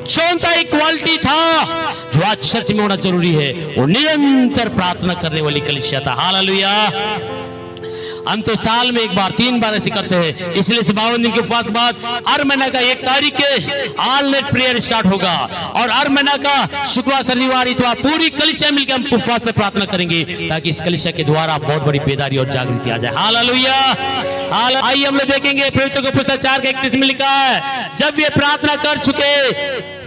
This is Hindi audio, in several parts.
चौथा एक क्वालिटी था जो आज चर्च में होना जरूरी है, वो निरंतर प्रार्थना करने वाली कलीसिया था। हालेलुया। हम तो साल में एक बार 3 बार ऐसे करते हैं, इसलिए 52 दिन के उपवास के बाद हर महीने का 1 तारीख के ऑल नाइट प्रेयर स्टार्ट होगा, और हर महीने का शुक्रवार शनिवार इतवार पूरी कलीसिया मिलकर हम उपवास से प्रार्थना करेंगे, ताकि इस कलीसिया के द्वारा बहुत बड़ी बेदारी और जागृति आ जाए। हालेलुया। आइए हम लोग देखेंगे पवित्र को पुस्तक 4:31 में लिखा है, जब वे प्रार्थना कर चुके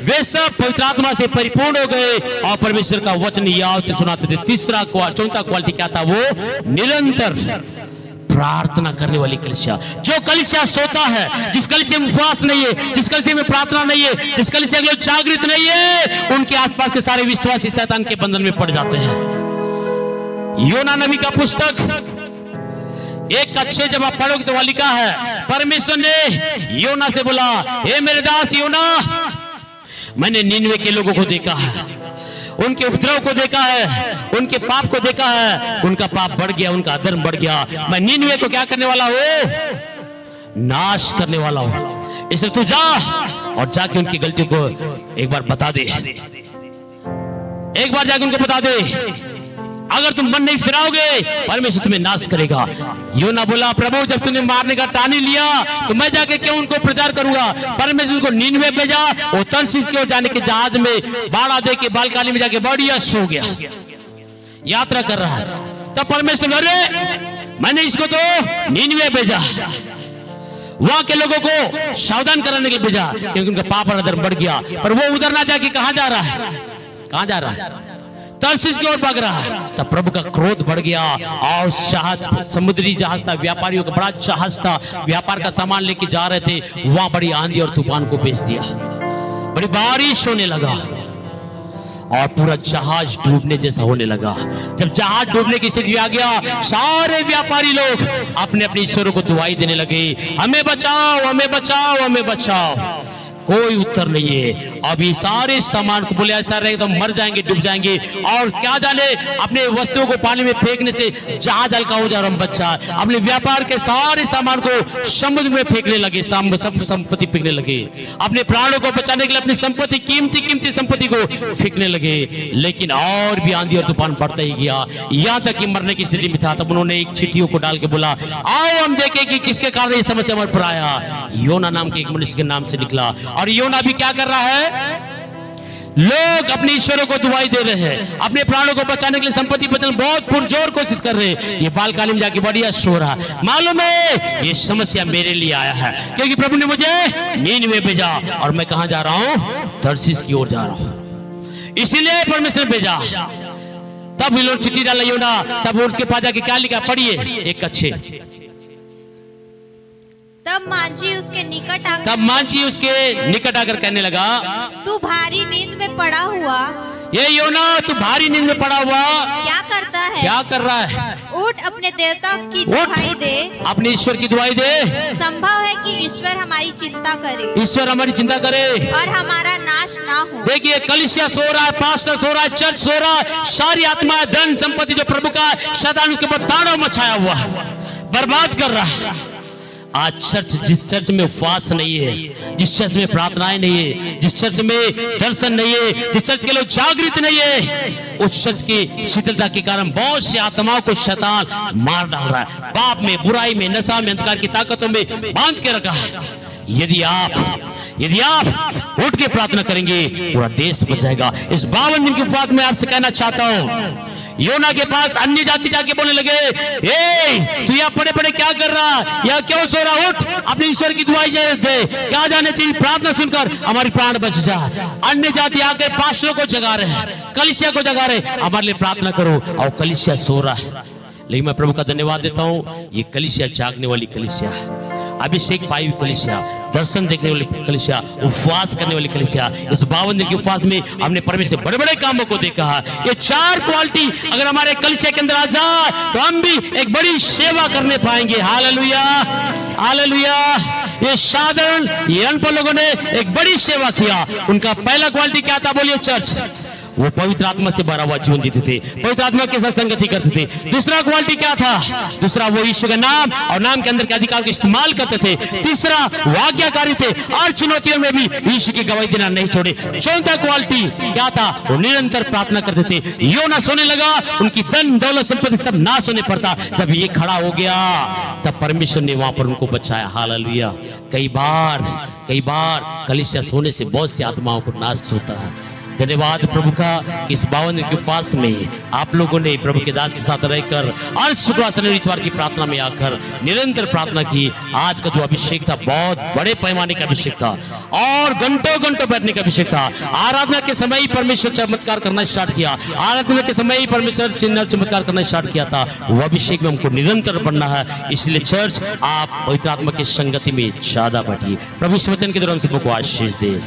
वे सब पवित्र आत्मा से परिपूर्ण हो गए और परमेश्वर का वचन याद से सुनाते थे। चौथा क्वालिटी क्या था? वो निरंतर प्रार्थना करने वाली कलीसिया। जो कलीसिया सोता है, जिस कलीसिया में उपवास नहीं है, जिस कलीसिया में प्रार्थना नहीं है, जिस कलीसिया के लोग जागृत नहीं है, उनके आसपास के सारे विश्वासी शैतान के बंधन में पड़ जाते हैं। योना नबी का पुस्तक 1:6 जब आप पढ़ोगे तो वहां लिखा है, परमेश्वर ने योना से बोला, हे मेरे दास योना, मैंने निनवे के लोगों को देखा है, उनके उपद्रव को देखा है, उनके पाप को देखा है, उनका पाप बढ़ गया, उनका अधर्म बढ़ गया। मैं निनवे को क्या करने वाला हूं? नाश करने वाला हूं। इसलिए तू जा और जाके उनकी गलतियों को एक बार बता दे, एक बार जाके उनको बता दे। अगर तुम मन नहीं फिराओगे, परमेश्वर तुम्हें नाश करेगा। योना बोला, प्रभु जब तुमने मारने का टानी लिया तो मैं जाके क्यों उनको प्रचार करूंगा? परमेश्वर उनको निनवे भेजा, वो तर्शीश की ओर जाने के जहाज में बाड़ा दे के बालकानी में जाके बढ़िया सो गया, यात्रा कर रहा है। तब परमेश्वर, अरे मैंने इसको तो निनवे भेजा, वहां के लोगों को सावधान कराने के लिए भेजा, क्योंकि उनका पाप और अधर्म बढ़ गया। पर वो उधर ना जाके कहां जा रहा है? कहां जा रहा है? तर्शीश की ओर भाग रहा है। तब प्रभु का क्रोध बढ़ गया, और जहाज, समुद्री जहाज था, व्यापारियों का बड़ा जहाज था, व्यापार का सामान लेके जा रहे थे, वहां बड़ी आंधी और तूफान को भेज दिया, बड़ी बारिश होने लगा और पूरा जहाज डूबने जैसा होने लगा। जब जहाज डूबने की स्थिति में आ गया, सारे व्यापारी लोग अपने अपने ईश्वरों को दुआई देने लगे, हमें बचाओ, हमें बचाओ, हमें बचाओ। कोई उत्तर नहीं है। अभी सारे सामान को बोले ऐसा रहेगा तो मर जाएंगे, डूब जाएंगे, और क्या जाने अपने वस्तुओं को पानी में फेंकने से जहाज हल्का हो जाए और हम बचा। अपने व्यापार के सारे सामान को समुद्र में फेंकने लगे, सब संपत्ति फेंकने लगे, अपने प्राणों को बचाने के लिए अपनी संपत्ति, कीमती संपत्ति को फेंकने लगे। लेकिन और भी आंधी और तूफान बढ़ता ही गया, यहां तक कि मरने की स्थिति में था। तब उन्होंने एक चिट्ठियों को डाल के बोला, आओ हम देखें कि किसके कारण ये समस्या हमारे पर आया। योना नाम के एक मनुष्य के नाम से निकला, और योना भी क्या कर रहा है? लोग अपने ईश्वरों को दुआई दे रहे हैं, अपने प्राणों को बचाने के लिए, संपत्ति बचाने बहुत पुरजोर कोशिश कर रहे हैं। ये बालकानी में जाके बढ़िया सो रहा, मालूम है ये समस्या मेरे लिए आया है, क्योंकि प्रभु ने मुझे निनवे भेजा, और मैं कहां जा रहा हूं? तर्शीश की ओर जा रहा हूं, इसीलिए परमेश्वर भेजा। तब ये लोग चिट्ठी डाला योना, तब उनके पास जाके क्या लिखा? पढ़िए 1:6। तब मांझी उसके निकट आकर कहने लगा, तू भारी नींद में पड़ा हुआ, ये योना तू भारी नींद में पड़ा हुआ क्या करता है? क्या कर रहा है? उठ अपने देवता की दुहाई दे, अपने ईश्वर की दुहाई दे। संभव है कि ईश्वर हमारी चिंता करे, ईश्वर हमारी चिंता करे और हमारा नाश ना हो। देखिए कलीसिया सो रहा है, पास्टर सो रहा है, चर्च सो रहा है, सारी आत्मा, धन संपत्ति जो प्रभु का, शैतान के ऊपर तांडव मचाया हुआ है, बर्बाद कर रहा है। आज चर्च, जिस चर्च में उपवास नहीं है, जिस चर्च में प्रार्थनाएं नहीं है, जिस चर्च में दर्शन नहीं है, जिस चर्च के लोग जागृत नहीं है, उस चर्च की शीतलता के कारण बहुत सी आत्माओं को शैतान मार डाल रहा है, पाप में, बुराई में, नशा में, अंधकार की ताकतों में बांध के रखा है। यदि आप उठ के प्रार्थना करेंगे, पूरा देश बच जाएगा। इस 52 दिन के उपवास में आपसे कहना चाहता हूं, योना के पास अन्य जाति जाके बोलने लगे, ए तू यहाँ पड़े पड़े क्या कर रहा, यहाँ क्यों सो रहा? उठ अपने ईश्वर की दुआई दे, क्या जाने तेरी प्रार्थना सुनकर हमारी प्राण बच जा। अन्य जाति आकर पास्टरों को जगा रहे हैं, कलीसिया को जगा रहे, हमारे लिए प्रार्थना करो, और कलीसिया सो रहा है। लेकिन मैं प्रभु का धन्यवाद देता हूं, ये कलीसिया जागने वाली कलीसिया है, अभिषेक पाई हुई कलीसिया, दर्शन देखने वाली कलीसिया, उपवास करने वाली कलीसिया। इस 52 दिन के उपवास में हमने परमेश्वर बड़े बड़े कामों को देखा है। ये 4 क्वालिटी अगर हमारे कलीसिया के अंदर आ जाए तो हम भी एक बड़ी सेवा करने पाएंगे। Hallelujah, hallelujah. ये साधारण, ये अनपढ़ लोगों ने एक बड़ी सेवा किया। उनका पहला क्वालिटी क्या था? बोलिए चर्च। वो पवित्र आत्मा से भरा हुआ जीवन जीते थे, पवित्र आत्मा के साथ संगति करते थे। दूसरा क्वालिटी क्या था? दूसरा वो ईश्वर का नाम और नाम के अंदर के अधिकार को इस्तेमाल करते थे। तीसरा वो आज्ञाकारी थे और चुनौतियों में भी ईश्वर की गवाही देना नहीं छोड़े। चौथा क्वालिटी क्या था? वो निरंतर प्रार्थना करते थे। योना सोने लगा, उनकी धन दौलत संपत्ति सब नाश होने पर था। जब ये खड़ा हो गया तब परमेश्वर ने वहां पर उनको बचाया। हालेलुया। कई बार कलीसिया सोने से बहुत सी आत्माओं को नाश होता है। धन्यवाद प्रभु का कि इस 52 दिन के उपवास में आप लोगों ने प्रभु के दास के साथ रहकर और शुक्रवार शनिवार इतवार की प्रार्थना में आकर निरंतर प्रार्थना की। आज का जो अभिषेक था बहुत बड़े पैमाने का अभिषेक था और घंटों बैठने का अभिषेक था। आराधना के समय ही परमेश्वर चमत्कार करना स्टार्ट किया, आराधना के समय ही परमेश्वर चिन्ह चमत्कार करना स्टार्ट किया था। वो अभिषेक में हमको निरंतर बनना है। इसलिए चर्च आप पवित्र आत्मा की संगति में ज्यादा बढ़िए। प्रभु इस वचन के दौरान सबको आशीष दे।